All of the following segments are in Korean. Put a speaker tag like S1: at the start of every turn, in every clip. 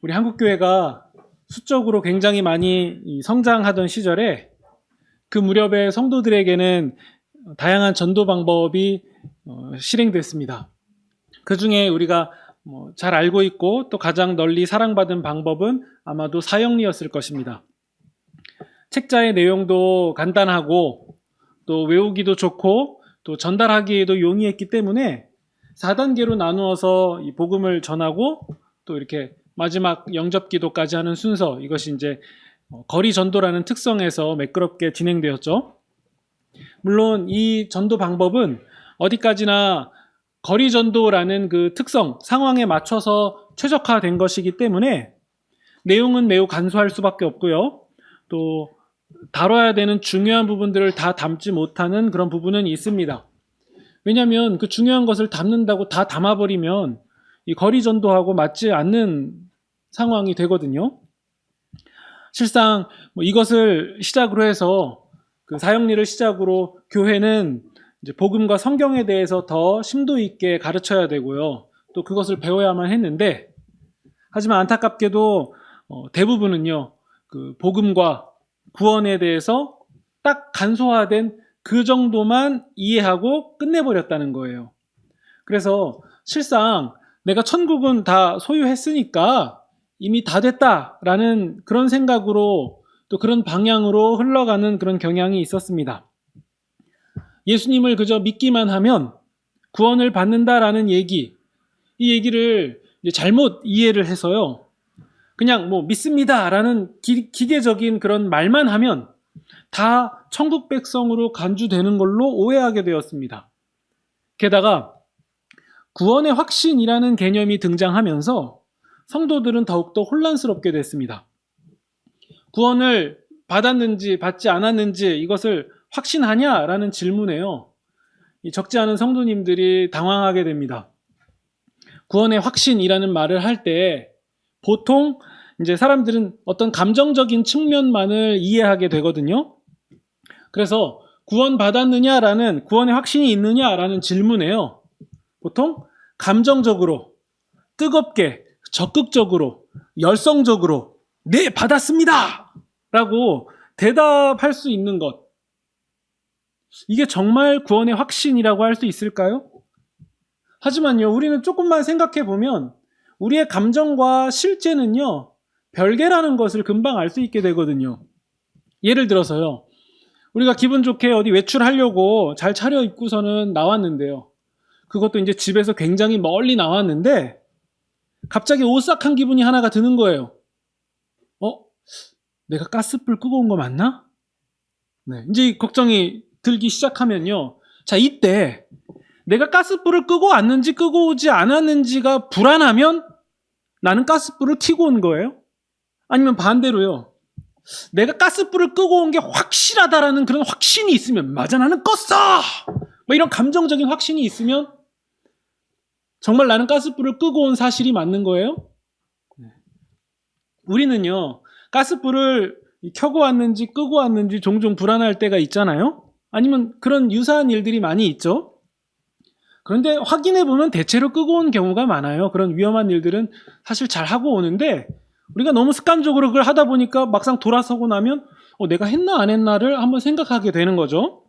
S1: 우리 한국교회가 수적으로 굉장히 많이 성장하던 시절에 그 무렵에 성도들에게는 다양한 전도 방법이 실행됐습니다. 그 중에 우리가 잘 알고 있고 또 가장 널리 사랑받은 방법은 아마도 사형리였을 것입니다. 책자의 내용도 간단하고 또 외우기도 좋고 또 전달하기에도 용이했기 때문에 4단계로 나누어서 이 복음을 전하고 또 이렇게 마지막 영접기도까지 하는 순서, 이것이 이제 거리 전도라는 특성에서 매끄럽게 진행되었죠. 물론 이 전도 방법은 어디까지나 거리 전도라는 그 특성, 상황에 맞춰서 최적화된 것이기 때문에 내용은 매우 간소할 수밖에 없고요. 또 다뤄야 되는 중요한 부분들을 다 담지 못하는 그런 부분은 있습니다. 왜냐하면 그 중요한 것을 담는다고 다 담아버리면 이 거리 전도하고 맞지 않는 상황이 되거든요. 실상 이것을 시작으로 해서 그 사형리를 시작으로 교회는 이제 복음과 성경에 대해서 더 심도 있게 가르쳐야 되고요. 또 그것을 배워야만 했는데, 하지만 안타깝게도 대부분은요, 그 복음과 구원에 대해서 딱 간소화된 그 정도만 이해하고 끝내버렸다는 거예요. 그래서 실상 내가 천국은 다 소유했으니까 이미 다 됐다라는 그런 생각으로 또 그런 방향으로 흘러가는 그런 경향이 있었습니다. 예수님을 그저 믿기만 하면 구원을 받는다라는 얘기, 이 얘기를 잘못 이해를 해서요, 그냥 믿습니다라는 기계적인 그런 말만 하면 다 천국 백성으로 간주되는 걸로 오해하게 되었습니다. 게다가 구원의 확신이라는 개념이 등장하면서 성도들은 더욱더 혼란스럽게 됐습니다. 구원을 받았는지 받지 않았는지 이것을 확신하냐라는 질문에요, 적지 않은 성도님들이 당황하게 됩니다. 구원의 확신이라는 말을 할 때 보통 이제 사람들은 어떤 감정적인 측면만을 이해하게 되거든요. 그래서 구원받았느냐라는, 구원의 확신이 있느냐라는 질문에요, 보통 감정적으로, 뜨겁게, 적극적으로, 열성적으로 네, 받았습니다! 라고 대답할 수 있는 것, 이게 정말 구원의 확신이라고 할 수 있을까요? 하지만요, 우리는 조금만 생각해 보면 우리의 감정과 실제는요, 별개라는 것을 금방 알 수 있게 되거든요. 예를 들어서요, 우리가 기분 좋게 어디 외출하려고 잘 차려입고서는 나왔는데요, 그것도 이제 집에서 굉장히 멀리 나왔는데 갑자기 오싹한 기분이 하나가 드는 거예요. 내가 가스불 끄고 온 거 맞나? 네, 이제 걱정이 들기 시작하면요, 자, 이때 내가 가스불을 끄고 왔는지 끄고 오지 않았는지가 불안하면 나는 가스불을 켜고 온 거예요? 아니면 반대로요, 내가 가스불을 끄고 온 게 확실하다라는 그런 확신이 있으면, 맞아, 나는 껐어! 이런 감정적인 확신이 있으면 정말 나는 가스불을 끄고 온 사실이 맞는 거예요? 우리는요, 가스불을 켜고 왔는지 끄고 왔는지 종종 불안할 때가 있잖아요? 아니면 그런 유사한 일들이 많이 있죠? 그런데 확인해보면 대체로 끄고 온 경우가 많아요. 그런 위험한 일들은 사실 잘 하고 오는데 우리가 너무 습관적으로 그걸 하다 보니까 막상 돌아서고 나면 내가 했나 안 했나를 한번 생각하게 되는 거죠.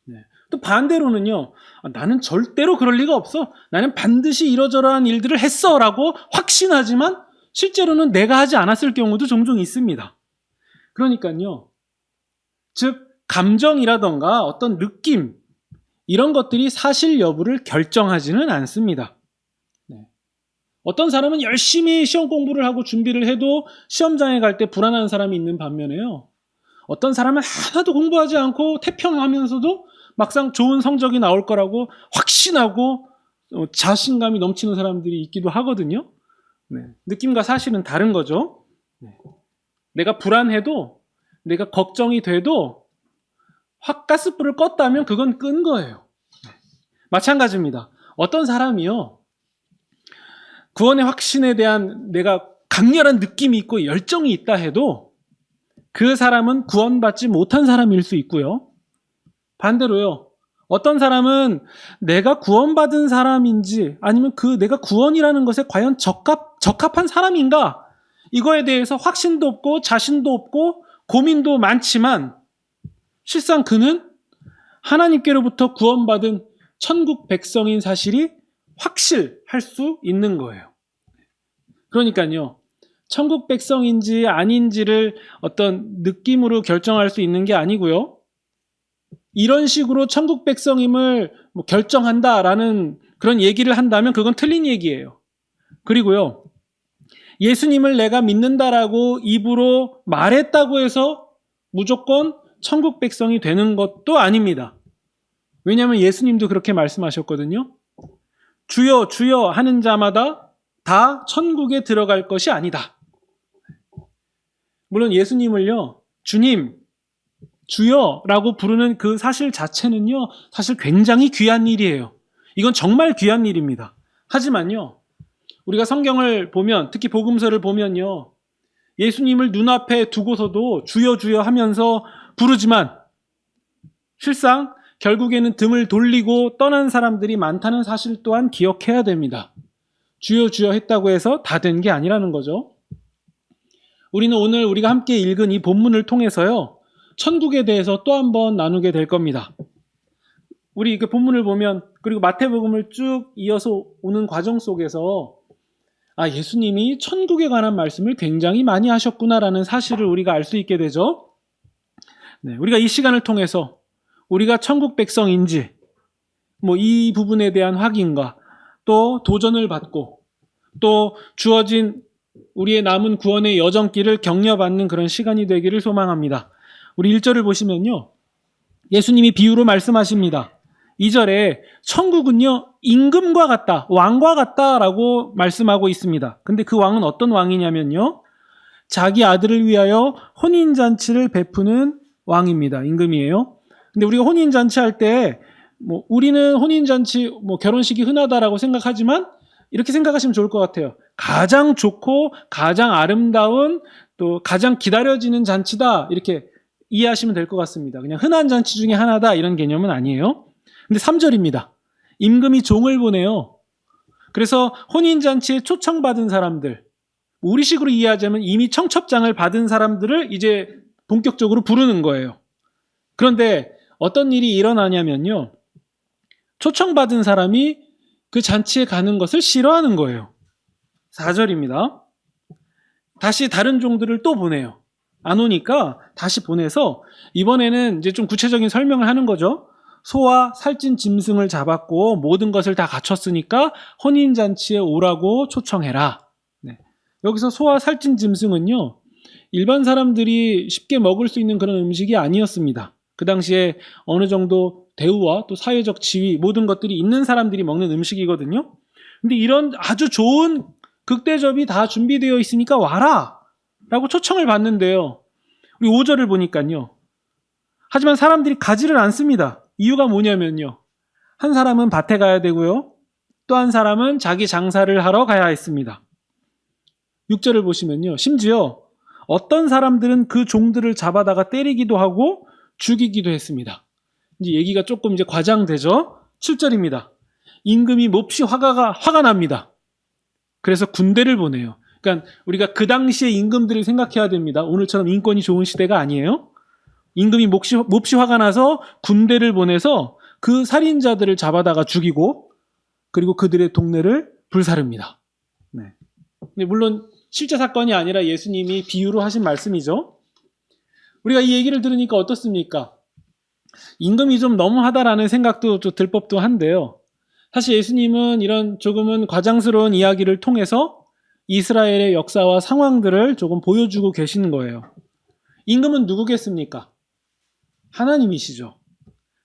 S1: 네. 또 반대로는요, 나는 절대로 그럴 리가 없어, 나는 반드시 이러저러한 일들을 했어 라고 확신하지만 실제로는 내가 하지 않았을 경우도 종종 있습니다. 그러니까요, 즉 감정이라던가 어떤 느낌, 이런 것들이 사실 여부를 결정하지는 않습니다. 네. 어떤 사람은 열심히 시험 공부를 하고 준비를 해도 시험장에 갈 때 불안한 사람이 있는 반면에요, 어떤 사람은 하나도 공부하지 않고 태평하면서도 막상 좋은 성적이 나올 거라고 확신하고 자신감이 넘치는 사람들이 있기도 하거든요. 네. 느낌과 사실은 다른 거죠. 네. 내가 불안해도, 내가 걱정이 돼도 가스불을 껐다면 그건 끈 거예요. 네. 마찬가지입니다. 어떤 사람이요, 구원의 확신에 대한 내가 강렬한 느낌이 있고 열정이 있다 해도 그 사람은 구원받지 못한 사람일 수 있고요, 반대로요, 어떤 사람은 내가 구원받은 사람인지 아니면 그 내가 구원이라는 것에 과연 적합한 사람인가? 이거에 대해서 확신도 없고 자신도 없고 고민도 많지만 실상 그는 하나님께로부터 구원받은 천국 백성인 사실이 확실할 수 있는 거예요. 그러니까요, 천국 백성인지 아닌지를 어떤 느낌으로 결정할 수 있는 게 아니고요. 이런 식으로 천국 백성임을 결정한다라는 그런 얘기를 한다면 그건 틀린 얘기예요. 그리고요, 예수님을 내가 믿는다라고 입으로 말했다고 해서 무조건 천국 백성이 되는 것도 아닙니다. 왜냐하면 예수님도 그렇게 말씀하셨거든요. 주여 주여 하는 자마다 다 천국에 들어갈 것이 아니다. 물론 예수님을요, 주님, 주여라고 부르는 그 사실 자체는요, 사실 굉장히 귀한 일이에요. 이건 정말 귀한 일입니다. 하지만요, 우리가 성경을 보면, 특히 복음서를 보면요, 예수님을 눈앞에 두고서도 주여 주여 하면서 부르지만 실상 결국에는 등을 돌리고 떠난 사람들이 많다는 사실 또한 기억해야 됩니다. 주여 주여 했다고 해서 다 된 게 아니라는 거죠. 우리는 오늘 우리가 함께 읽은 이 본문을 통해서요, 천국에 대해서 또 한 번 나누게 될 겁니다. 우리 그 본문을 보면, 그리고 마태복음을 쭉 이어서 오는 과정 속에서 예수님이 천국에 관한 말씀을 굉장히 많이 하셨구나라는 사실을 우리가 알 수 있게 되죠. 네, 우리가 이 시간을 통해서 우리가 천국 백성인지 이 부분에 대한 확인과 또 도전을 받고 또 주어진 우리의 남은 구원의 여정길을 격려받는 그런 시간이 되기를 소망합니다. 우리 1절을 보시면요, 예수님이 비유로 말씀하십니다. 2절에 천국은요, 임금과 같다, 왕과 같다라고 말씀하고 있습니다. 근데 그 왕은 어떤 왕이냐면요, 자기 아들을 위하여 혼인잔치를 베푸는 왕입니다. 임금이에요. 근데 우리가 혼인잔치 할 때 우리는 혼인잔치 결혼식이 흔하다라고 생각하지만 이렇게 생각하시면 좋을 것 같아요. 가장 좋고 가장 아름다운 또 가장 기다려지는 잔치다, 이렇게 이해하시면 될 것 같습니다. 그냥 흔한 잔치 중에 하나다, 이런 개념은 아니에요. 근데 3절입니다. 임금이 종을 보내요. 그래서 혼인잔치에 초청받은 사람들, 우리식으로 이해하자면 이미 청첩장을 받은 사람들을 이제 본격적으로 부르는 거예요. 그런데 어떤 일이 일어나냐면요, 초청받은 사람이 그 잔치에 가는 것을 싫어하는 거예요. 4절입니다. 다시 다른 종들을 또 보내요. 안 오니까 다시 보내서 이번에는 이제 좀 구체적인 설명을 하는 거죠. 소와 살찐 짐승을 잡았고 모든 것을 다 갖췄으니까 혼인잔치에 오라고 초청해라. 네. 여기서 소와 살찐 짐승은요, 일반 사람들이 쉽게 먹을 수 있는 그런 음식이 아니었습니다. 그 당시에 어느 정도 대우와 또 사회적 지위, 모든 것들이 있는 사람들이 먹는 음식이거든요. 근데 이런 아주 좋은 극대접이 다 준비되어 있으니까 와라 라고 초청을 받는데요, 우리 5절을 보니까요, 하지만 사람들이 가지를 않습니다. 이유가 뭐냐면요, 한 사람은 밭에 가야 되고요, 또 한 사람은 자기 장사를 하러 가야 했습니다. 6절을 보시면요, 심지어 어떤 사람들은 그 종들을 잡아다가 때리기도 하고 죽이기도 했습니다. 이제 얘기가 조금 이제 과장되죠. 7절입니다. 임금이 몹시 화가 납니다. 그래서 군대를 보내요. 그러니까 우리가 그 당시의 임금들을 생각해야 됩니다. 오늘처럼 인권이 좋은 시대가 아니에요. 임금이 몹시 화가 나서 군대를 보내서 그 살인자들을 잡아다가 죽이고, 그리고 그들의 동네를 불사릅니다. 네. 근데 물론 실제 사건이 아니라 예수님이 비유로 하신 말씀이죠. 우리가 이 얘기를 들으니까 어떻습니까? 임금이 좀 너무하다라는 생각도 좀 들 법도 한데요. 사실 예수님은 이런 조금은 과장스러운 이야기를 통해서 이스라엘의 역사와 상황들을 조금 보여주고 계시는 거예요. 임금은 누구겠습니까? 하나님이시죠.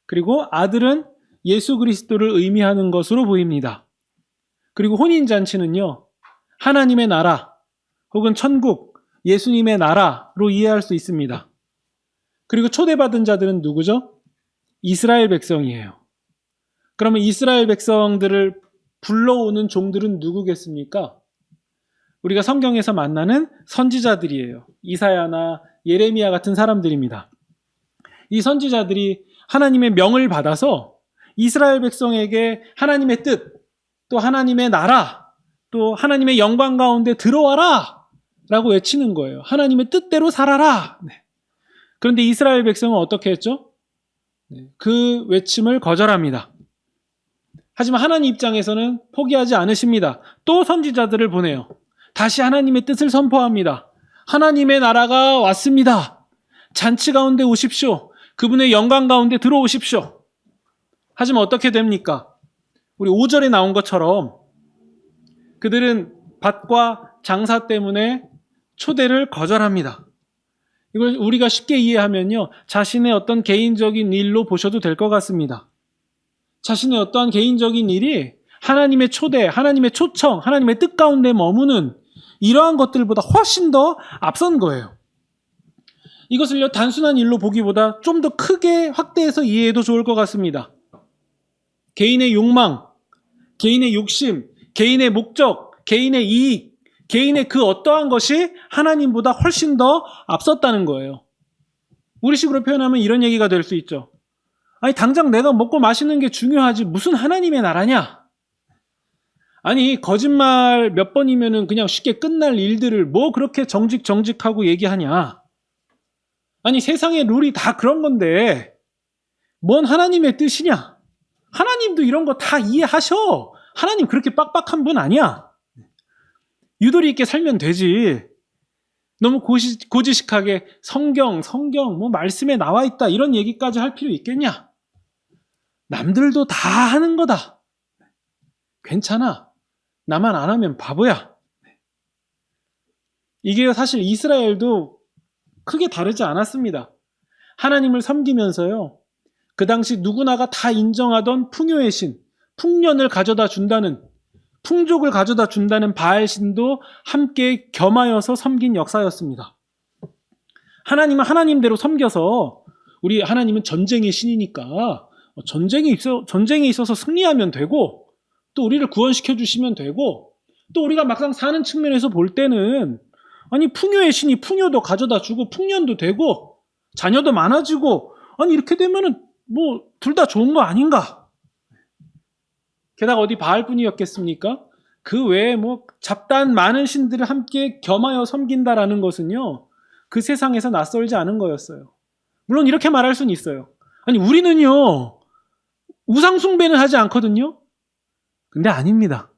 S1: 그리고 아들은 예수 그리스도를 의미하는 것으로 보입니다. 그리고 혼인잔치는요, 하나님의 나라 혹은 천국, 예수님의 나라로 이해할 수 있습니다. 그리고 초대받은 자들은 누구죠? 이스라엘 백성이에요. 그러면 이스라엘 백성들을 불러오는 종들은 누구겠습니까? 우리가 성경에서 만나는 선지자들이에요. 이사야나 예레미야 같은 사람들입니다. 이 선지자들이 하나님의 명을 받아서 이스라엘 백성에게 하나님의 뜻, 또 하나님의 나라, 또 하나님의 영광 가운데 들어와라! 라고 외치는 거예요. 하나님의 뜻대로 살아라! 네. 그런데 이스라엘 백성은 어떻게 했죠? 그 외침을 거절합니다. 하지만 하나님 입장에서는 포기하지 않으십니다. 또 선지자들을 보내요. 다시 하나님의 뜻을 선포합니다. 하나님의 나라가 왔습니다. 잔치 가운데 오십시오. 그분의 영광 가운데 들어오십시오. 하지만 어떻게 됩니까? 우리 5절에 나온 것처럼 그들은 밭과 장사 때문에 초대를 거절합니다. 이걸 우리가 쉽게 이해하면요, 자신의 어떤 개인적인 일로 보셔도 될 것 같습니다. 자신의 어떠한 개인적인 일이 하나님의 초대, 하나님의 초청, 하나님의 뜻 가운데 머무는 이러한 것들보다 훨씬 더 앞선 거예요. 이것을요, 단순한 일로 보기보다 좀 더 크게 확대해서 이해해도 좋을 것 같습니다. 개인의 욕망, 개인의 욕심, 개인의 목적, 개인의 이익, 개인의 그 어떠한 것이 하나님보다 훨씬 더 앞섰다는 거예요. 우리식으로 표현하면 이런 얘기가 될 수 있죠. 아니, 당장 내가 먹고 마시는 게 중요하지 무슨 하나님의 나라냐? 아니, 거짓말 몇 번이면은 그냥 쉽게 끝날 일들을 뭐 그렇게 정직하고 얘기하냐? 아니, 세상의 룰이 다 그런 건데 뭔 하나님의 뜻이냐? 하나님도 이런 거 다 이해하셔. 하나님 그렇게 빡빡한 분 아니야. 유도리 있게 살면 되지. 너무 고지식하게 성경, 뭐 말씀에 나와 있다 이런 얘기까지 할 필요 있겠냐? 남들도 다 하는 거다. 괜찮아. 나만 안 하면 바보야. 이게 사실 이스라엘도 크게 다르지 않았습니다. 하나님을 섬기면서요, 그 당시 누구나가 다 인정하던 풍요의 신, 풍년을 가져다 준다는, 풍족을 가져다 준다는 바알신도 함께 겸하여서 섬긴 역사였습니다. 하나님은 하나님대로 섬겨서, 우리 하나님은 전쟁의 신이니까 전쟁에 있어서 승리하면 되고, 또 우리를 구원시켜 주시면 되고, 또 우리가 막상 사는 측면에서 볼 때는 아니, 풍요의 신이 풍요도 가져다 주고 풍년도 되고 자녀도 많아지고, 아니 이렇게 되면은 뭐 둘 다 좋은 거 아닌가? 게다가 어디 바알뿐이었겠습니까? 그 외에 뭐 잡다한 많은 신들을 함께 겸하여 섬긴다라는 것은요, 그 세상에서 낯설지 않은 거였어요. 물론 이렇게 말할 수는 있어요. 아니, 우리는요 우상 숭배는 하지 않거든요. 근데 아닙니다.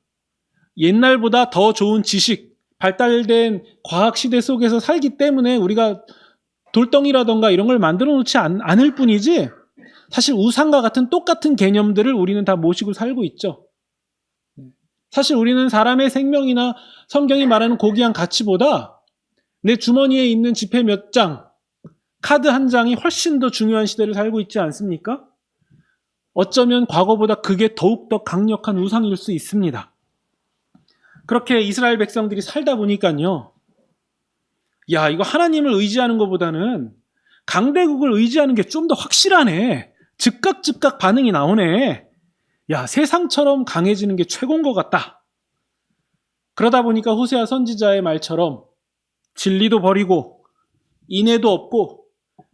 S1: 옛날보다 더 좋은 지식, 발달된 과학 시대 속에서 살기 때문에 우리가 돌덩이라던가 이런 걸 만들어 놓지 않을 뿐이지, 사실 우상과 같은 똑같은 개념들을 우리는 다 모시고 살고 있죠. 사실 우리는 사람의 생명이나 성경이 말하는 고귀한 가치보다 내 주머니에 있는 지폐 몇 장, 카드 한 장이 훨씬 더 중요한 시대를 살고 있지 않습니까? 어쩌면 과거보다 그게 더욱더 강력한 우상일 수 있습니다. 그렇게 이스라엘 백성들이 살다 보니까요, 야, 이거 하나님을 의지하는 것보다는 강대국을 의지하는 게 좀 더 확실하네. 즉각 반응이 나오네. 야, 세상처럼 강해지는 게 최고인 것 같다. 그러다 보니까 호세아 선지자의 말처럼 진리도 버리고 인애도 없고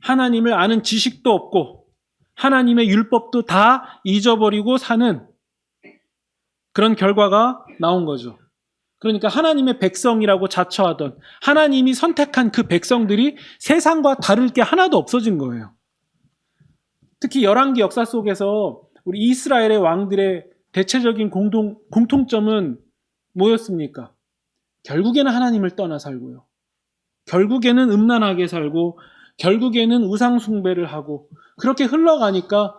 S1: 하나님을 아는 지식도 없고 하나님의 율법도 다 잊어버리고 사는 그런 결과가 나온 거죠. 그러니까 하나님의 백성이라고 자처하던, 하나님이 선택한 그 백성들이 세상과 다를 게 하나도 없어진 거예요. 특히 열왕기 역사 속에서 우리 이스라엘의 왕들의 대체적인 공통점은 뭐였습니까? 결국에는 하나님을 떠나 살고요. 결국에는 음란하게 살고, 결국에는 우상 숭배를 하고, 그렇게 흘러가니까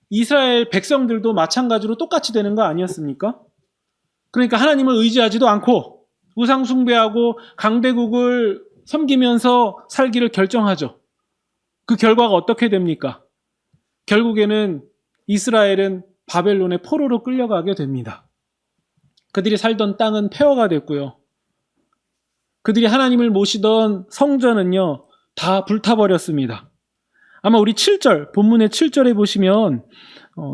S1: 이스라엘 백성들도 마찬가지로 똑같이 되는 거 아니었습니까? 그러니까 하나님을 의지하지도 않고 우상 숭배하고 강대국을 섬기면서 살기를 결정하죠. 그 결과가 어떻게 됩니까? 결국에는 이스라엘은 바벨론의 포로로 끌려가게 됩니다. 그들이 살던 땅은 폐허가 됐고요. 그들이 하나님을 모시던 성전은요, 다 불타버렸습니다. 아마 우리 7절, 본문의 7절에 보시면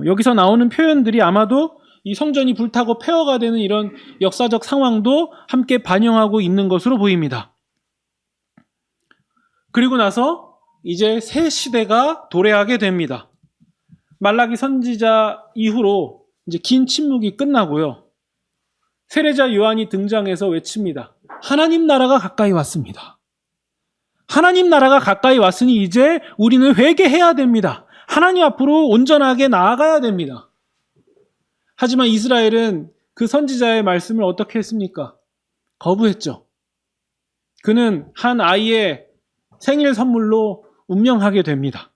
S1: 여기서 나오는 표현들이 아마도 이 성전이 불타고 폐허가 되는 이런 역사적 상황도 함께 반영하고 있는 것으로 보입니다. 그리고 나서 이제 새 시대가 도래하게 됩니다. 말라기 선지자 이후로 이제 긴 침묵이 끝나고요. 세례자 요한이 등장해서 외칩니다. 하나님 나라가 가까이 왔습니다. 하나님 나라가 가까이 왔으니 이제 우리는 회개해야 됩니다. 하나님 앞으로 온전하게 나아가야 됩니다. 하지만 이스라엘은 그 선지자의 말씀을 어떻게 했습니까? 거부했죠. 그는 한 아이의 생일 선물로 운명하게 됩니다.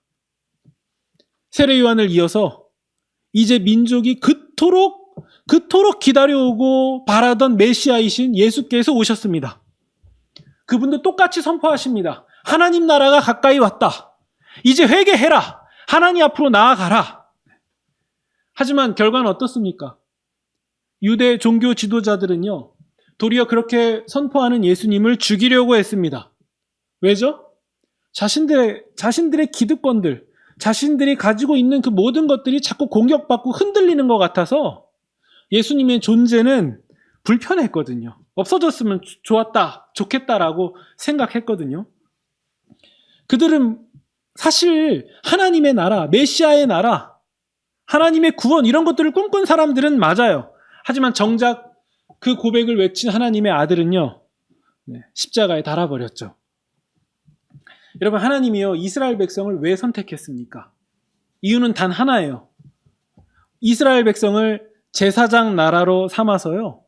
S1: 세례 요한을 이어서 이제 민족이 그토록 기다려오고 바라던 메시아이신 예수께서 오셨습니다. 그분도 똑같이 선포하십니다. 하나님 나라가 가까이 왔다. 이제 회개해라. 하나님 앞으로 나아가라. 하지만 결과는 어떻습니까? 유대 종교 지도자들은요, 도리어 그렇게 선포하는 예수님을 죽이려고 했습니다. 왜죠? 자신들의 기득권들, 자신들이 가지고 있는 그 모든 것들이 자꾸 공격받고 흔들리는 것 같아서 예수님의 존재는 불편했거든요. 없어졌으면 좋겠다라고 생각했거든요. 그들은 사실 하나님의 나라, 메시아의 나라, 하나님의 구원 이런 것들을 꿈꾼 사람들은 맞아요. 하지만 정작 그 고백을 외친 하나님의 아들은요, 십자가에 달아버렸죠. 여러분, 하나님이요, 이스라엘 백성을 왜 선택했습니까? 이유는 단 하나예요. 이스라엘 백성을 제사장 나라로 삼아서요,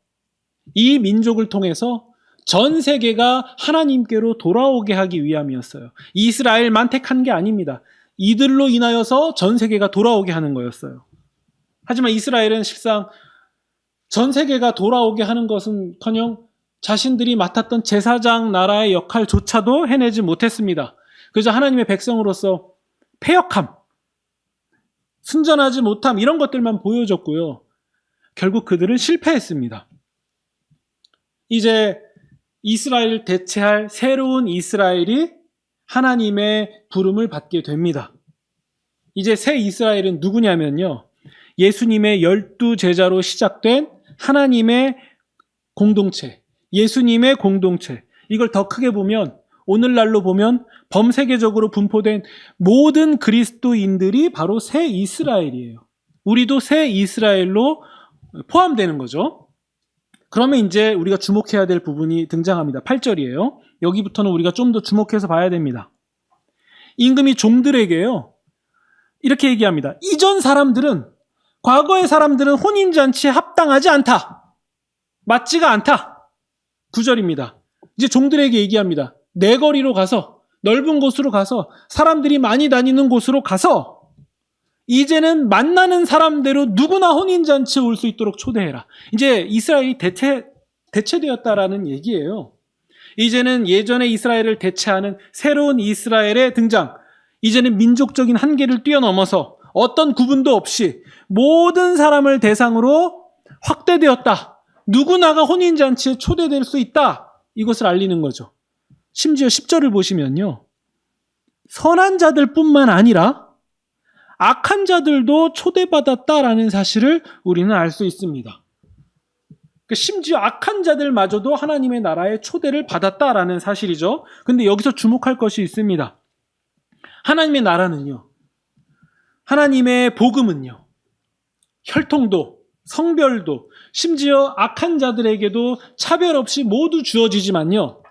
S1: 이 민족을 통해서 전 세계가 하나님께로 돌아오게 하기 위함이었어요. 이스라엘만 택한 게 아닙니다. 이들로 인하여서 전 세계가 돌아오게 하는 거였어요. 하지만 이스라엘은 실상 전 세계가 돌아오게 하는 것은커녕 자신들이 맡았던 제사장 나라의 역할조차도 해내지 못했습니다. 그저 하나님의 백성으로서 패역함, 순전하지 못함 이런 것들만 보여줬고요. 결국 그들은 실패했습니다. 이제 이스라엘을 대체할 새로운 이스라엘이 하나님의 부름을 받게 됩니다. 이제 새 이스라엘은 누구냐면요, 예수님의 12제자로 시작된 하나님의 공동체, 예수님의 공동체. 이걸 더 크게 보면, 오늘날로 보면 범세계적으로 분포된 모든 그리스도인들이 바로 새 이스라엘이에요. 우리도 새 이스라엘로 포함되는 거죠. 그러면 이제 우리가 주목해야 될 부분이 등장합니다. 8절이에요. 여기부터는 우리가 좀 더 주목해서 봐야 됩니다. 임금이 종들에게요, 이렇게 얘기합니다. 이전 사람들은, 과거의 사람들은 혼인잔치에 합당하지 않다. 맞지가 않다. 9절입니다. 이제 종들에게 얘기합니다. 내거리로 가서, 넓은 곳으로 가서, 사람들이 많이 다니는 곳으로 가서 이제는 만나는 사람대로 누구나 혼인잔치에 올 수 있도록 초대해라. 이제 이스라엘이 대체되었다라는 얘기예요. 이제는 예전의 이스라엘을 대체하는 새로운 이스라엘의 등장. 이제는 민족적인 한계를 뛰어넘어서 어떤 구분도 없이 모든 사람을 대상으로 확대되었다. 누구나가 혼인잔치에 초대될 수 있다. 이것을 알리는 거죠. 심지어 10절을 보시면요, 선한 자들뿐만 아니라 악한 자들도 초대받았다라는 사실을 우리는 알 수 있습니다. 심지어 악한 자들마저도 하나님의 나라에 초대를 받았다라는 사실이죠. 근데 여기서 주목할 것이 있습니다. 하나님의 나라는요, 하나님의 복음은요, 혈통도, 성별도, 심지어 악한 자들에게도 차별 없이 모두 주어지지만요,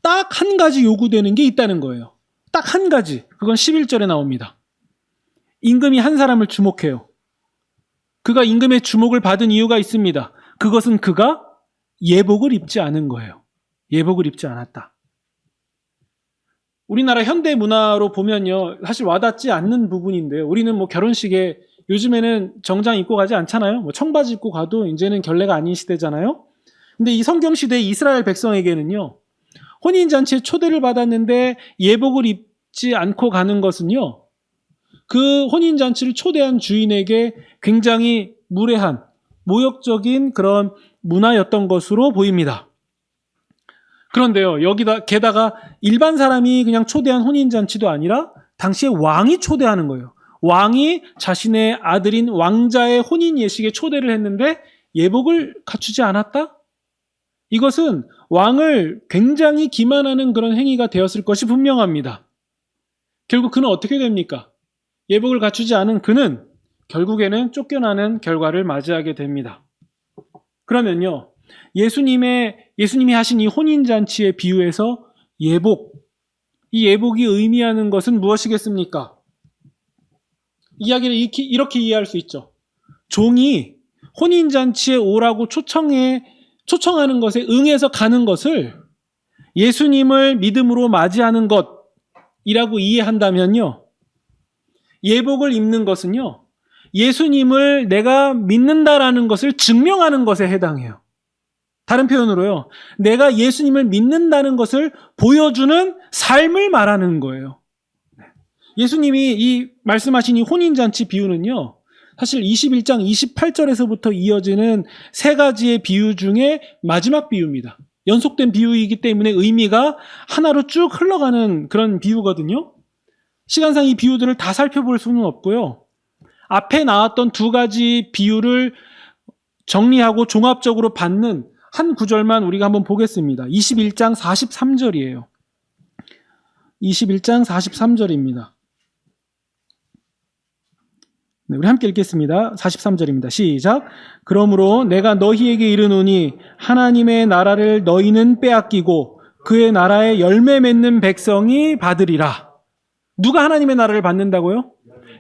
S1: 딱 한 가지 요구되는 게 있다는 거예요. 딱 한 가지. 그건 11절에 나옵니다. 임금이 한 사람을 주목해요. 그가 임금의 주목을 받은 이유가 있습니다. 그것은 그가 예복을 입지 않은 거예요. 예복을 입지 않았다. 우리나라 현대 문화로 보면요, 사실 와닿지 않는 부분인데요. 우리는 뭐 결혼식에 요즘에는 정장 입고 가지 않잖아요. 뭐 청바지 입고 가도 이제는 결례가 아닌 시대잖아요. 근데 이 성경 시대 이스라엘 백성에게는요, 혼인잔치에 초대를 받았는데 예복을 입지 않고 가는 것은요, 그 혼인잔치를 초대한 주인에게 굉장히 무례한, 모욕적인 그런 문화였던 것으로 보입니다. 그런데요, 게다가 일반 사람이 그냥 초대한 혼인잔치도 아니라 당시에 왕이 초대하는 거예요. 왕이 자신의 아들인 왕자의 혼인 예식에 초대를 했는데 예복을 갖추지 않았다? 이것은 왕을 굉장히 기만하는 그런 행위가 되었을 것이 분명합니다. 결국 그는 어떻게 됩니까? 예복을 갖추지 않은 그는 결국에는 쫓겨나는 결과를 맞이하게 됩니다. 그러면요, 예수님이 하신 이 혼인잔치의 비유에서 이 예복이 의미하는 것은 무엇이겠습니까? 이야기를 이렇게 이해할 수 있죠. 종이 혼인잔치에 오라고 초청하는 것에 응해서 가는 것을 예수님을 믿음으로 맞이하는 것이라고 이해한다면요, 예복을 입는 것은요, 예수님을 내가 믿는다라는 것을 증명하는 것에 해당해요. 다른 표현으로요, 내가 예수님을 믿는다는 것을 보여주는 삶을 말하는 거예요. 예수님이 이 말씀하신 이 혼인잔치 비유는요, 사실 21장 28절에서부터 이어지는 세 가지의 비유 중에 마지막 비유입니다. 연속된 비유이기 때문에 의미가 하나로 쭉 흘러가는 그런 비유거든요. 시간상 이 비유들을 다 살펴볼 수는 없고요. 앞에 나왔던 두 가지 비유를 정리하고 종합적으로 받는 한 구절만 우리가 한번 보겠습니다. 21장 43절이에요. 21장 43절입니다. 네, 우리 함께 읽겠습니다. 43절입니다. 시작. 그러므로 내가 너희에게 이르노니 하나님의 나라를 너희는 빼앗기고 그의 나라에 열매 맺는 백성이 받으리라. 누가 하나님의 나라를 받는다고요?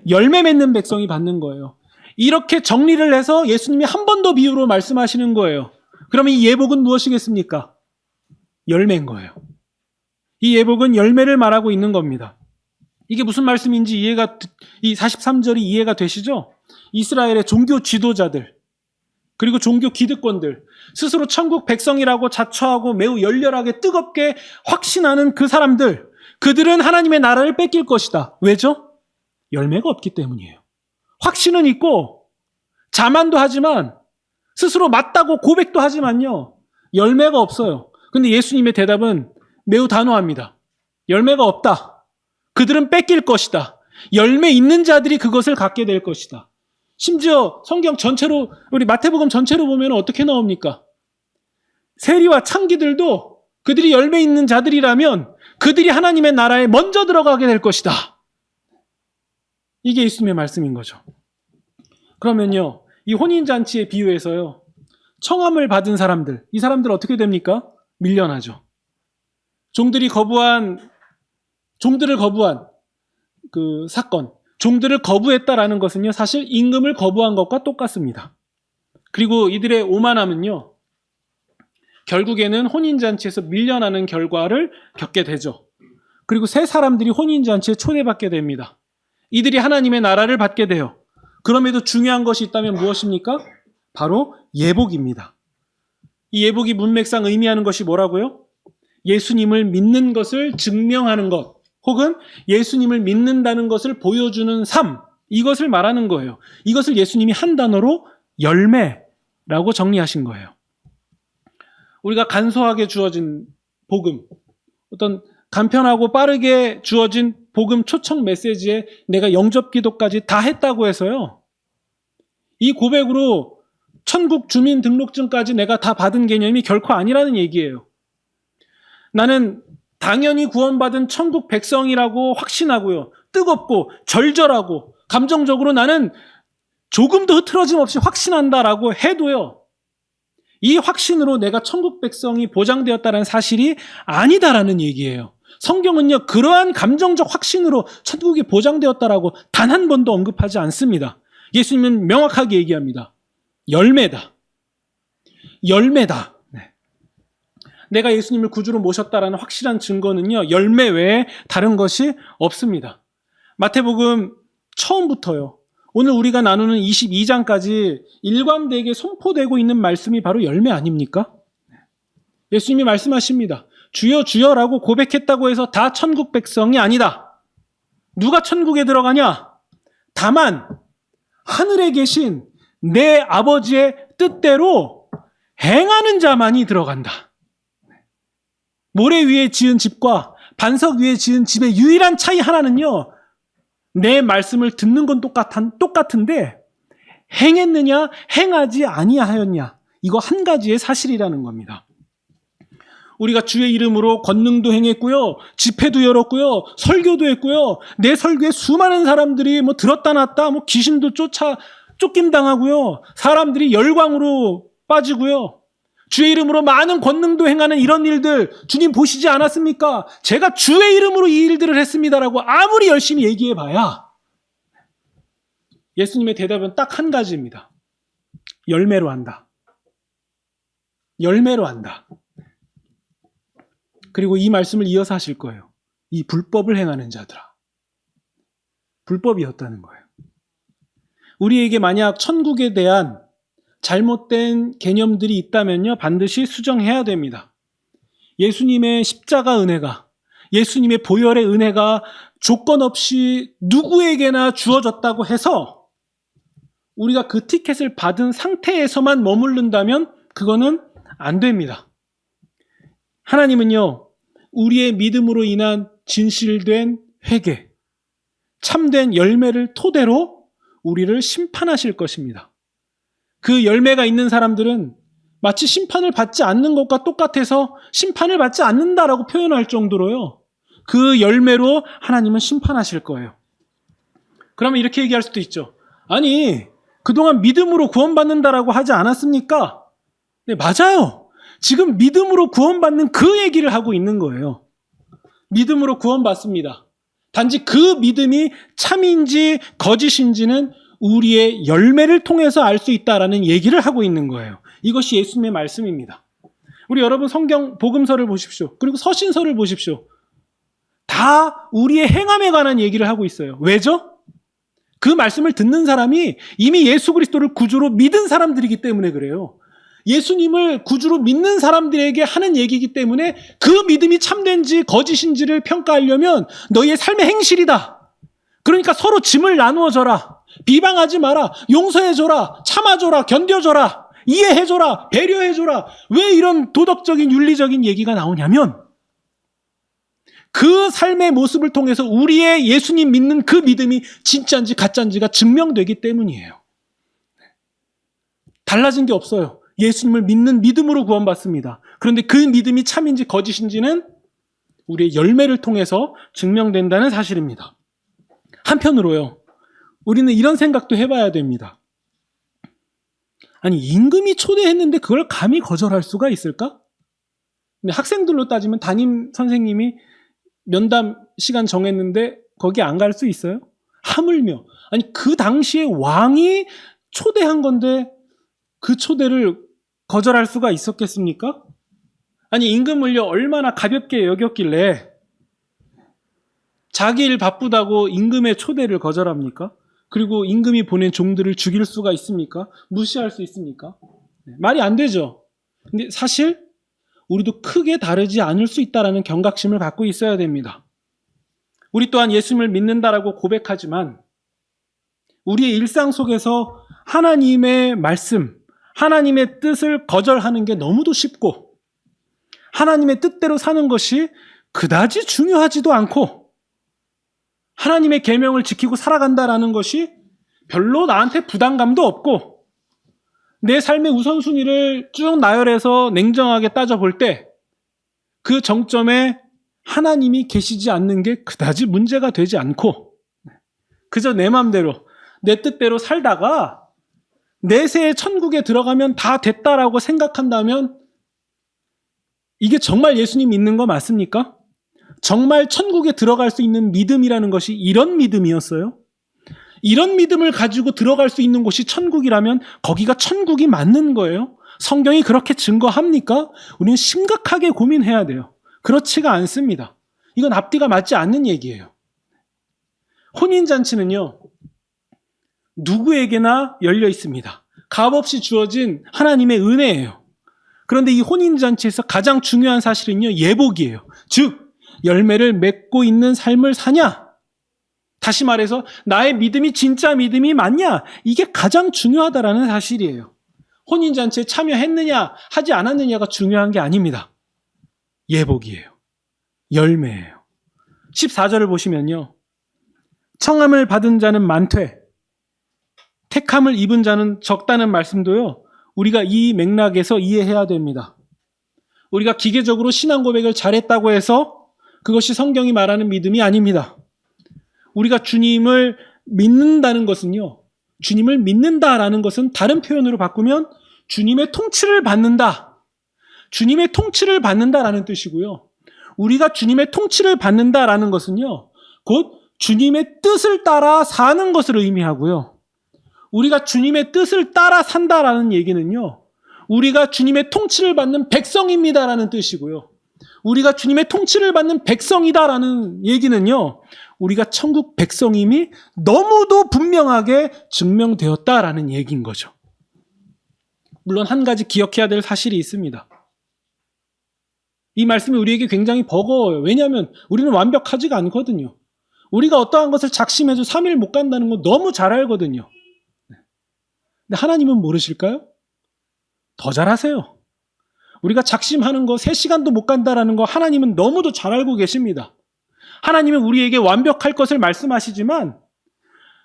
S1: 열매 맺는 백성이 받는 거예요. 이렇게 정리를 해서 예수님이 한 번 더 비유로 말씀하시는 거예요. 그러면 이 예복은 무엇이겠습니까? 열매인 거예요. 이 예복은 열매를 말하고 있는 겁니다. 이게 무슨 말씀인지 이 43절이 이해가 되시죠? 이스라엘의 종교 지도자들, 그리고 종교 기득권들, 스스로 천국 백성이라고 자처하고 매우 열렬하게 뜨겁게 확신하는 그 사람들, 그들은 하나님의 나라를 뺏길 것이다. 왜죠? 열매가 없기 때문이에요. 확신은 있고 자만도 하지만 스스로 맞다고 고백도 하지만요, 열매가 없어요. 근데 예수님의 대답은 매우 단호합니다. 열매가 없다. 그들은 뺏길 것이다. 열매 있는 자들이 그것을 갖게 될 것이다. 심지어 성경 전체로, 우리 마태복음 전체로 보면 어떻게 나옵니까? 세리와 창기들도 그들이 열매 있는 자들이라면 그들이 하나님의 나라에 먼저 들어가게 될 것이다. 이게 예수님의 말씀인 거죠. 그러면요, 이 혼인잔치의 비유에서요, 청함을 받은 사람들, 이 사람들 어떻게 됩니까? 밀려나죠. 종들을 거부한 그 사건, 종들을 거부했다라는 것은요, 사실 임금을 거부한 것과 똑같습니다. 그리고 이들의 오만함은요, 결국에는 혼인잔치에서 밀려나는 결과를 겪게 되죠. 그리고 새 사람들이 혼인잔치에 초대받게 됩니다. 이들이 하나님의 나라를 받게 돼요. 그럼에도 중요한 것이 있다면 무엇입니까? 바로 예복입니다. 이 예복이 문맥상 의미하는 것이 뭐라고요? 예수님을 믿는 것을 증명하는 것, 혹은 예수님을 믿는다는 것을 보여주는 삶, 이것을 말하는 거예요. 이것을 예수님이 한 단어로 열매라고 정리하신 거예요. 우리가 간소하게 주어진 복음, 어떤 간편하고 빠르게 주어진 복음 초청 메시지에 내가 영접 기도까지 다 했다고 해서요, 이 고백으로 천국 주민 등록증까지 내가 다 받은 개념이 결코 아니라는 얘기예요. 나는 당연히 구원받은 천국 백성이라고 확신하고요, 뜨겁고 절절하고 감정적으로 나는 조금도 흐트러짐 없이 확신한다라고 해도요, 이 확신으로 내가 천국 백성이 보장되었다는 사실이 아니다라는 얘기예요. 성경은요, 그러한 감정적 확신으로 천국이 보장되었다라고 단 한 번도 언급하지 않습니다. 예수님은 명확하게 얘기합니다. 열매다. 열매다. 네. 내가 예수님을 구주로 모셨다라는 확실한 증거는요, 열매 외에 다른 것이 없습니다. 마태복음 처음부터요, 오늘 우리가 나누는 22장까지 일관되게 선포되고 있는 말씀이 바로 열매 아닙니까? 예수님이 말씀하십니다. 주여 주여라고 고백했다고 해서 다 천국 백성이 아니다. 누가 천국에 들어가냐? 다만 하늘에 계신 내 아버지의 뜻대로 행하는 자만이 들어간다. 모래 위에 지은 집과 반석 위에 지은 집의 유일한 차이 하나는요, 내 말씀을 듣는 건 똑같은데 행했느냐 행하지 아니하였냐, 이거 한 가지의 사실이라는 겁니다. 우리가 주의 이름으로 권능도 행했고요, 집회도 열었고요, 설교도 했고요, 내 설교에 수많은 사람들이 뭐 들었다 놨다, 뭐 귀신도 쫓김 당하고요, 사람들이 열광으로 빠지고요, 주의 이름으로 많은 권능도 행하는 이런 일들 주님 보시지 않았습니까? 제가 주의 이름으로 이 일들을 했습니다라고 아무리 열심히 얘기해봐야 예수님의 대답은 딱 한 가지입니다. 열매로 한다. 열매로 한다. 그리고 이 말씀을 이어서 하실 거예요. 이 불법을 행하는 자들아. 불법이었다는 거예요. 우리에게 만약 천국에 대한 잘못된 개념들이 있다면요, 반드시 수정해야 됩니다. 예수님의 십자가 은혜가, 예수님의 보혈의 은혜가 조건 없이 누구에게나 주어졌다고 해서 우리가 그 티켓을 받은 상태에서만 머무른다면 그거는 안 됩니다. 하나님은요, 우리의 믿음으로 인한 진실된 회개, 참된 열매를 토대로 우리를 심판하실 것입니다. 그 열매가 있는 사람들은 마치 심판을 받지 않는 것과 똑같아서 심판을 받지 않는다라고 표현할 정도로요, 그 열매로 하나님은 심판하실 거예요. 그러면 이렇게 얘기할 수도 있죠. 아니, 그동안 믿음으로 구원받는다라고 하지 않았습니까? 네, 맞아요. 지금 믿음으로 구원받는 그 얘기를 하고 있는 거예요. 믿음으로 구원받습니다. 단지 그 믿음이 참인지 거짓인지는 우리의 열매를 통해서 알 수 있다라는 얘기를 하고 있는 거예요. 이것이 예수님의 말씀입니다. 우리 여러분 성경 복음서를 보십시오. 그리고 서신서를 보십시오. 다 우리의 행함에 관한 얘기를 하고 있어요. 왜죠? 그 말씀을 듣는 사람이 이미 예수 그리스도를 구주로 믿은 사람들이기 때문에 그래요. 예수님을 구주로 믿는 사람들에게 하는 얘기이기 때문에 그 믿음이 참된지 거짓인지를 평가하려면 너희의 삶의 행실이다. 그러니까 서로 짐을 나누어 줘라. 비방하지 마라. 용서해줘라. 참아줘라. 견뎌줘라. 이해해줘라. 배려해줘라. 왜 이런 도덕적인 윤리적인 얘기가 나오냐면 그 삶의 모습을 통해서 우리의 예수님 믿는 그 믿음이 진짜인지 가짜인지가 증명되기 때문이에요. 달라진 게 없어요. 예수님을 믿는 믿음으로 구원받습니다. 그런데 그 믿음이 참인지 거짓인지는 우리의 열매를 통해서 증명된다는 사실입니다. 한편으로요, 우리는 이런 생각도 해봐야 됩니다. 아니, 임금이 초대했는데 그걸 감히 거절할 수가 있을까? 근데 학생들로 따지면 담임 선생님이 면담 시간 정했는데 거기 안 갈 수 있어요? 하물며, 아니 그 당시에 왕이 초대한 건데 그 초대를 거절할 수가 있었겠습니까? 아니, 임금을요 얼마나 가볍게 여겼길래 자기 일 바쁘다고 임금의 초대를 거절합니까? 그리고 임금이 보낸 종들을 죽일 수가 있습니까? 무시할 수 있습니까? 말이 안 되죠. 근데 사실 우리도 크게 다르지 않을 수 있다는 경각심을 갖고 있어야 됩니다. 우리 또한 예수님을 믿는다라고 고백하지만 우리의 일상 속에서 하나님의 말씀, 하나님의 뜻을 거절하는 게 너무도 쉽고 하나님의 뜻대로 사는 것이 그다지 중요하지도 않고 하나님의 계명을 지키고 살아간다라는 것이 별로 나한테 부담감도 없고 내 삶의 우선순위를 쭉 나열해서 냉정하게 따져볼 때 그 정점에 하나님이 계시지 않는 게 그다지 문제가 되지 않고 그저 내 맘대로 내 뜻대로 살다가 내세에 천국에 들어가면 다 됐다라고 생각한다면 이게 정말 예수님 믿는 거 맞습니까? 정말 천국에 들어갈 수 있는 믿음이라는 것이 이런 믿음이었어요? 이런 믿음을 가지고 들어갈 수 있는 곳이 천국이라면 거기가 천국이 맞는 거예요? 성경이 그렇게 증거합니까? 우리는 심각하게 고민해야 돼요. 그렇지가 않습니다. 이건 앞뒤가 맞지 않는 얘기예요. 혼인잔치는요, 누구에게나 열려 있습니다. 값없이 주어진 하나님의 은혜예요. 그런데 이 혼인잔치에서 가장 중요한 사실은요, 예복이에요. 즉, 열매를 맺고 있는 삶을 사냐? 다시 말해서 나의 믿음이 진짜 믿음이 맞냐? 이게 가장 중요하다라는 사실이에요. 혼인잔치에 참여했느냐 하지 않았느냐가 중요한 게 아닙니다. 예복이에요. 열매예요. 14절을 보시면요, 청함을 받은 자는 많되 택함을 입은 자는 적다는 말씀도요, 우리가 이 맥락에서 이해해야 됩니다. 우리가 기계적으로 신앙 고백을 잘했다고 해서 그것이 성경이 말하는 믿음이 아닙니다. 우리가 주님을 믿는다는 것은요, 주님을 믿는다라는 것은 다른 표현으로 바꾸면 주님의 통치를 받는다. 주님의 통치를 받는다라는 뜻이고요. 우리가 주님의 통치를 받는다라는 것은요, 곧 주님의 뜻을 따라 사는 것을 의미하고요. 우리가 주님의 뜻을 따라 산다라는 얘기는요, 우리가 주님의 통치를 받는 백성입니다라는 뜻이고요. 우리가 주님의 통치를 받는 백성이다라는 얘기는요, 우리가 천국 백성임이 너무도 분명하게 증명되었다라는 얘기인 거죠. 물론 한 가지 기억해야 될 사실이 있습니다. 이 말씀이 우리에게 굉장히 버거워요. 왜냐하면 우리는 완벽하지가 않거든요. 우리가 어떠한 것을 작심해도 3일 못 간다는 건 너무 잘 알거든요. 근데 하나님은 모르실까요? 더 잘하세요. 우리가 작심하는 거 3시간도 못 간다라는 거 하나님은 너무도 잘 알고 계십니다. 하나님은 우리에게 완벽할 것을 말씀하시지만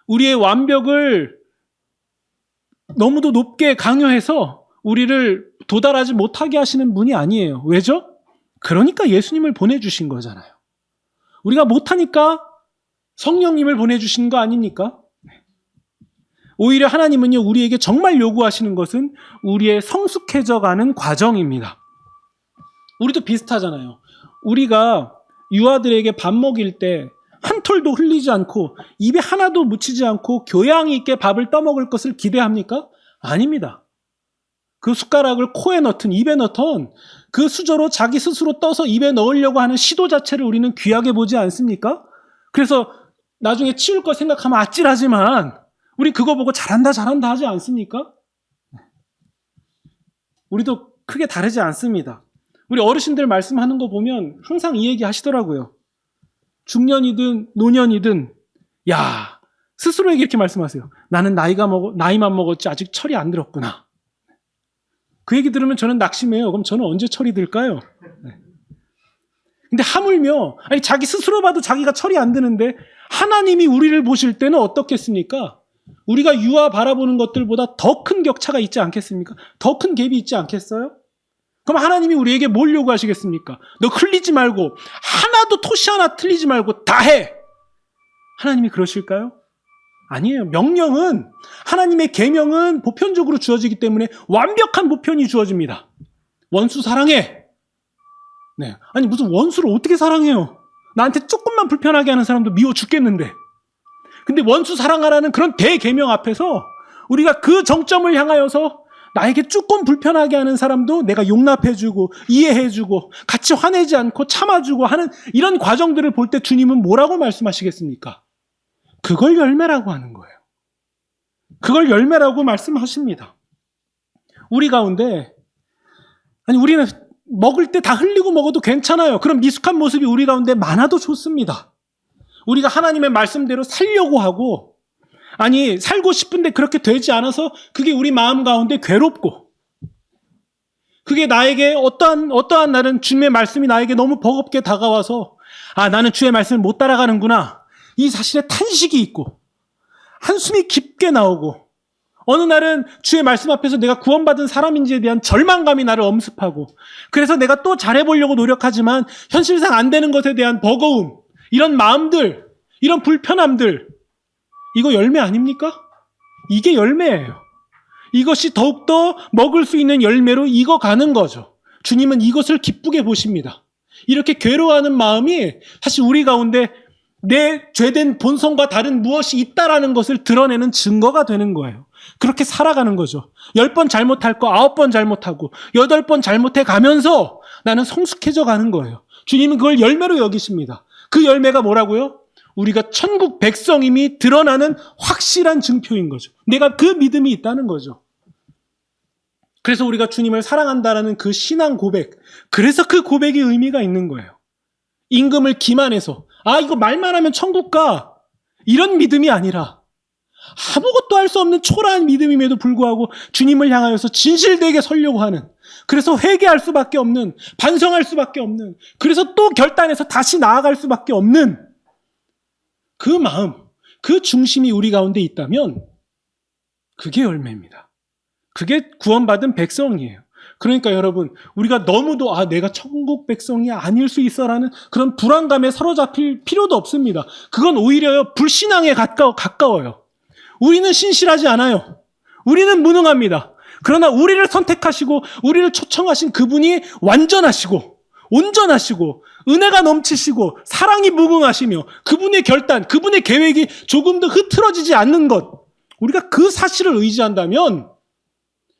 S1: 우리의 완벽을 너무도 높게 강요해서 우리를 도달하지 못하게 하시는 분이 아니에요. 왜죠? 그러니까 예수님을 보내주신 거잖아요. 우리가 못하니까 성령님을 보내주신 거 아닙니까? 오히려 하나님은요, 우리에게 정말 요구하시는 것은 우리의 성숙해져가는 과정입니다. 우리도 비슷하잖아요. 우리가 유아들에게 밥 먹일 때 한 톨도 흘리지 않고 입에 하나도 묻히지 않고 교양 있게 밥을 떠먹을 것을 기대합니까? 아닙니다. 그 숟가락을 코에 넣든 입에 넣든 그 수저로 자기 스스로 떠서 입에 넣으려고 하는 시도 자체를 우리는 귀하게 보지 않습니까? 그래서 나중에 치울 거 생각하면 아찔하지만 우리 그거 보고 잘한다 잘한다 하지 않습니까? 우리도 크게 다르지 않습니다. 우리 어르신들 말씀하는 거 보면 항상 이 얘기 하시더라고요. 중년이든 노년이든 야, 스스로에게 이렇게 말씀하세요. 나는 나이만 먹었지 아직 철이 안 들었구나. 그 얘기 들으면 저는 낙심해요. 그럼 저는 언제 철이 들까요? 근데 하물며 아니 자기 스스로 봐도 자기가 철이 안 드는데 하나님이 우리를 보실 때는 어떻겠습니까? 우리가 유아 바라보는 것들보다 더 큰 격차가 있지 않겠습니까? 더 큰 갭이 있지 않겠어요? 그럼 하나님이 우리에게 뭘 요구하시겠습니까? 너 흘리지 말고 하나도 토시 하나 틀리지 말고 다 해. 하나님이 그러실까요? 아니에요. 명령은 하나님의 계명은 보편적으로 주어지기 때문에 완벽한 보편이 주어집니다. 원수 사랑해. 네. 아니 무슨 원수를 어떻게 사랑해요? 나한테 조금만 불편하게 하는 사람도 미워 죽겠는데. 근데 원수 사랑하라는 그런 대계명 앞에서 우리가 그 정점을 향하여서 나에게 조금 불편하게 하는 사람도 내가 용납해주고 이해해주고 같이 화내지 않고 참아주고 하는 이런 과정들을 볼 때 주님은 뭐라고 말씀하시겠습니까? 그걸 열매라고 하는 거예요. 그걸 열매라고 말씀하십니다. 우리 가운데 아니 우리는 먹을 때 다 흘리고 먹어도 괜찮아요. 그런 미숙한 모습이 우리 가운데 많아도 좋습니다. 우리가 하나님의 말씀대로 살려고 하고 아니 살고 싶은데 그렇게 되지 않아서 그게 우리 마음 가운데 괴롭고 그게 나에게 어떠한 날은 주님의 말씀이 나에게 너무 버겁게 다가와서 아 나는 주의 말씀을 못 따라가는구나 이 사실에 탄식이 있고 한숨이 깊게 나오고 어느 날은 주의 말씀 앞에서 내가 구원받은 사람인지에 대한 절망감이 나를 엄습하고 그래서 내가 또 잘해보려고 노력하지만 현실상 안 되는 것에 대한 버거움 이런 마음들 이런 불편함들 이거 열매 아닙니까? 이게 열매예요. 이것이 더욱더 먹을 수 있는 열매로 익어가는 거죠. 주님은 이것을 기쁘게 보십니다. 이렇게 괴로워하는 마음이 사실 우리 가운데 내 죄된 본성과 다른 무엇이 있다라는 것을 드러내는 증거가 되는 거예요. 그렇게 살아가는 거죠. 10번 잘못할 거 9번 잘못하고 8번 잘못해 가면서 나는 성숙해져 가는 거예요. 주님은 그걸 열매로 여기십니다. 그 열매가 뭐라고요? 우리가 천국 백성임이 드러나는 확실한 증표인 거죠. 내가 그 믿음이 있다는 거죠. 그래서 우리가 주님을 사랑한다라는 그 신앙 고백, 그래서 그 고백이 의미가 있는 거예요. 임금을 기만해서 아 이거 말만 하면 천국 가 이런 믿음이 아니라 아무것도 할 수 없는 초라한 믿음임에도 불구하고 주님을 향하여서 진실되게 서려고 하는 그래서 회개할 수밖에 없는 반성할 수밖에 없는 그래서 또 결단해서 다시 나아갈 수밖에 없는 그 마음, 그 중심이 우리 가운데 있다면 그게 열매입니다. 그게 구원받은 백성이에요. 그러니까 여러분, 우리가 너무도 내가 천국 백성이 아닐 수 있어라는 그런 불안감에 사로잡힐 필요도 없습니다. 그건 오히려 불신앙에 가까워요. 우리는 신실하지 않아요. 우리는 무능합니다. 그러나 우리를 선택하시고 우리를 초청하신 그분이 완전하시고 온전하시고 은혜가 넘치시고 사랑이 무궁하시며 그분의 결단, 그분의 계획이 조금도 흐트러지지 않는 것, 우리가 그 사실을 의지한다면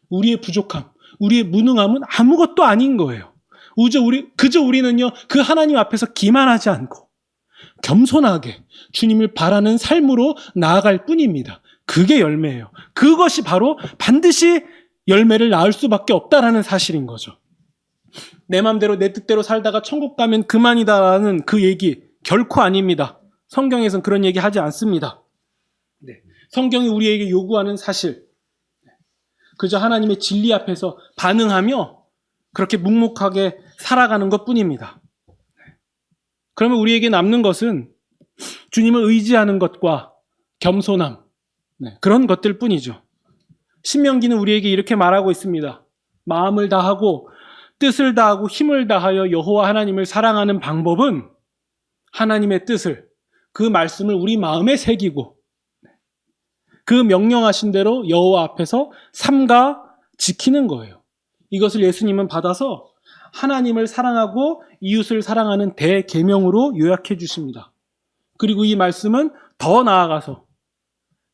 S1: 우리의 부족함, 우리의 무능함은 아무것도 아닌 거예요. 그저 우리는요, 그 하나님 앞에서 기만하지 않고 겸손하게 주님을 바라는 삶으로 나아갈 뿐입니다. 그게 열매예요. 그것이 바로 반드시 열매를 낳을 수밖에 없다라는 사실인 거죠. 내 맘대로 내 뜻대로 살다가 천국 가면 그만이다라는 그 얘기 결코 아닙니다. 성경에서는 그런 얘기 하지 않습니다. 성경이 우리에게 요구하는 사실, 그저 하나님의 진리 앞에서 반응하며 그렇게 묵묵하게 살아가는 것뿐입니다. 그러면 우리에게 남는 것은 주님을 의지하는 것과 겸손함, 그런 것들 뿐이죠. 신명기는 우리에게 이렇게 말하고 있습니다. 마음을 다하고 뜻을 다하고 힘을 다하여 여호와 하나님을 사랑하는 방법은 하나님의 뜻을, 그 말씀을 우리 마음에 새기고 그 명령하신 대로 여호와 앞에서 삼가 지키는 거예요. 이것을 예수님은 받아서 하나님을 사랑하고 이웃을 사랑하는 대계명으로 요약해 주십니다. 그리고 이 말씀은 더 나아가서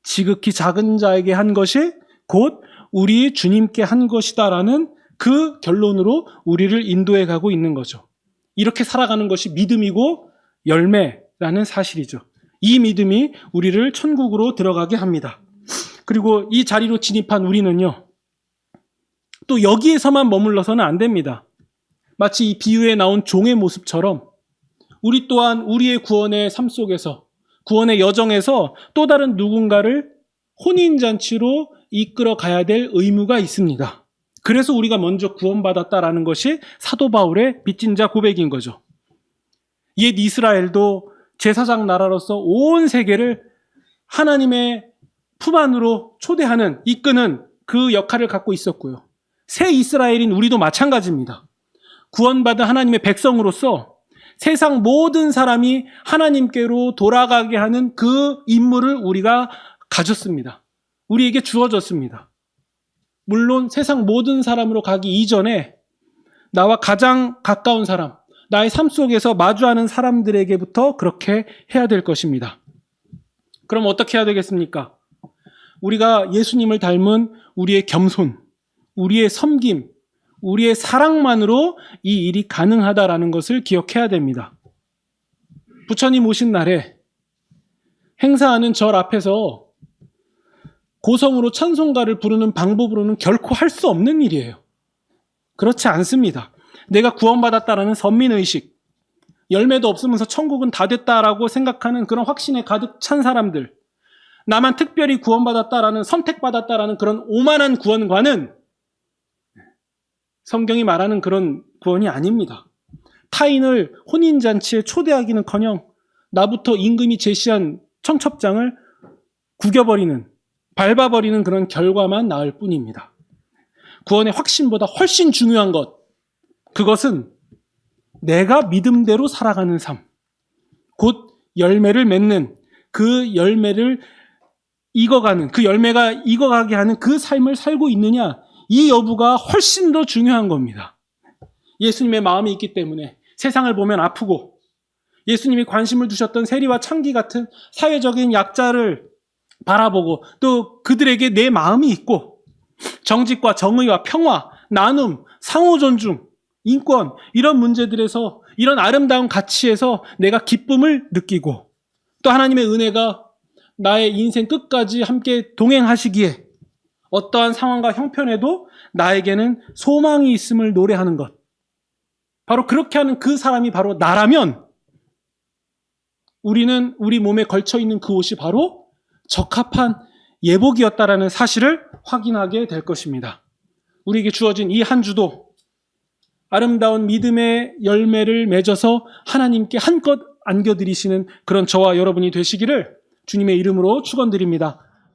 S1: 지극히 작은 자에게 한 것이 곧 우리 주님께 한 것이다라는 그 결론으로 우리를 인도해 가고 있는 거죠. 이렇게 살아가는 것이 믿음이고 열매라는 사실이죠. 이 믿음이 우리를 천국으로 들어가게 합니다. 그리고 이 자리로 진입한 우리는요, 또 여기에서만 머물러서는 안 됩니다. 마치 이 비유에 나온 종의 모습처럼 우리 또한 우리의 구원의 삶 속에서, 구원의 여정에서 또 다른 누군가를 혼인잔치로 이끌어 가야 될 의무가 있습니다. 그래서 우리가 먼저 구원받았다라는 것이 사도 바울의 빚진 자 고백인 거죠. 옛 이스라엘도 제사장 나라로서 온 세계를 하나님의 품 안으로 초대하는, 이끄는 그 역할을 갖고 있었고요. 새 이스라엘인 우리도 마찬가지입니다. 구원받은 하나님의 백성으로서 세상 모든 사람이 하나님께로 돌아가게 하는 그 임무를 우리가 가졌습니다. 우리에게 주어졌습니다. 물론 세상 모든 사람으로 가기 이전에 나와 가장 가까운 사람, 나의 삶 속에서 마주하는 사람들에게부터 그렇게 해야 될 것입니다. 그럼 어떻게 해야 되겠습니까? 우리가 예수님을 닮은 우리의 겸손, 우리의 섬김, 우리의 사랑만으로 이 일이 가능하다라는 것을 기억해야 됩니다. 부처님 오신 날에 행사하는 절 앞에서 고성으로 찬송가를 부르는 방법으로는 결코 할 수 없는 일이에요. 그렇지 않습니다. 내가 구원받았다라는 선민의식, 열매도 없으면서 천국은 다 됐다라고 생각하는 그런 확신에 가득 찬 사람들, 나만 특별히 구원받았다라는, 선택받았다라는 그런 오만한 구원과는 성경이 말하는 그런 구원이 아닙니다. 타인을 혼인잔치에 초대하기는커녕 나부터 임금이 제시한 청첩장을 구겨버리는, 밟아버리는 그런 결과만 낳을 뿐입니다. 구원의 확신보다 훨씬 중요한 것, 그것은 내가 믿음대로 살아가는 삶, 곧 열매를 맺는, 그 열매를 익어가는, 그 열매가 익어가게 하는 그 삶을 살고 있느냐, 이 여부가 훨씬 더 중요한 겁니다. 예수님의 마음이 있기 때문에 세상을 보면 아프고, 예수님이 관심을 두셨던 세리와 창기 같은 사회적인 약자를 바라보고, 또 그들에게 내 마음이 있고, 정직과 정의와 평화, 나눔, 상호 존중, 인권, 이런 문제들에서, 이런 아름다운 가치에서 내가 기쁨을 느끼고, 또 하나님의 은혜가 나의 인생 끝까지 함께 동행하시기에 어떠한 상황과 형편에도 나에게는 소망이 있음을 노래하는 것, 바로 그렇게 하는 그 사람이 바로 나라면 우리는 우리 몸에 걸쳐있는 그 옷이 바로 적합한 예복이었다라는 사실을 확인하게 될 것입니다. 우리에게 주어진 이 한 주도 아름다운 믿음의 열매를 맺어서 하나님께 한껏 안겨드리시는 그런 저와 여러분이 되시기를 주님의 이름으로 축원드립니다.